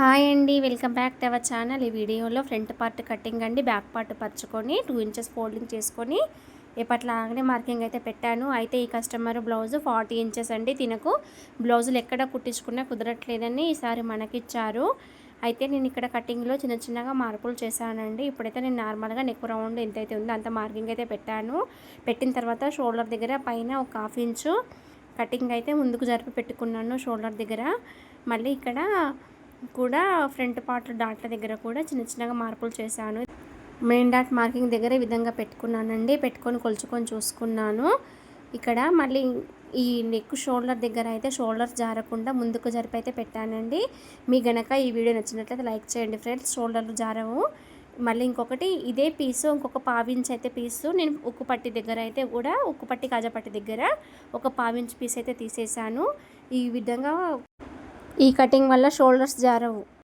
Hi అండి, welcome back to our channel. ఈ వీడియోలో ఫ్రంట్ పార్ట్ కటింగ్ అండి, బ్యాక్ పార్ట్ పరుచుకొని 2 ఇంచెస్ ఫోల్డింగ్ చేసుకొని ఎప్పట్లాగానే మార్కింగ్ అయితే పెట్టాను. అయితే ఈ కస్టమర్ బ్లౌజ్ 40 ఇంచెస్ అండి. తినకు బ్లౌజులు ఎక్కడ కుట్టించుకున్నా కుదరట్లేదని ఈసారి మనకిచ్చారు. అయితే నేను ఇక్కడ కటింగ్లో చిన్న చిన్నగా మార్పులు చేశానండి. ఇప్పుడైతే నేను నార్మల్గా నెక్ రౌండ్ ఎంతైతే ఉందో అంత మార్కింగ్ అయితే పెట్టాను. పెట్టిన తర్వాత షోల్డర్ దగ్గర పైన ఒక 1/2 ఇంచు కటింగ్ అయితే ముందుకు జరిపి పెట్టుకున్నాను షోల్డర్ దగ్గర. మళ్ళీ ఇక్కడ కూడా ఫ్రంట్ పార్ట్ డాట్ల దగ్గర కూడా చిన్న చిన్నగా మార్పులు చేశాను. మెయిన్ డాట్ మార్కింగ్ దగ్గర ఈ విధంగా పెట్టుకున్నానండి. పెట్టుకొని కొలుచుకొని చూసుకున్నాను. ఇక్కడ మళ్ళీ ఈ నెక్ షోల్డర్ దగ్గర అయితే షోల్డర్ జారకుండా ముందుకు జరిపి అయితే పెట్టానండి. మీ గనక ఈ వీడియో నచ్చినట్లయితే లైక్ చేయండి ఫ్రెండ్స్. షోల్డర్లు జారవు. మళ్ళీ ఇంకొకటి ఇదే పీసు ఇంకొక 1/2 ఇంచ్ అయితే పీసు నేను ఉక్కు పట్టి దగ్గర అయితే కూడా ఉక్కు పట్టి కాజాపట్టి దగ్గర ఒక 1/2 ఇంచ్ పీస్ అయితే తీసేసాను. ఈ విధంగా ఈ కటింగ్ వల్ల షోల్డర్స్ జారవు.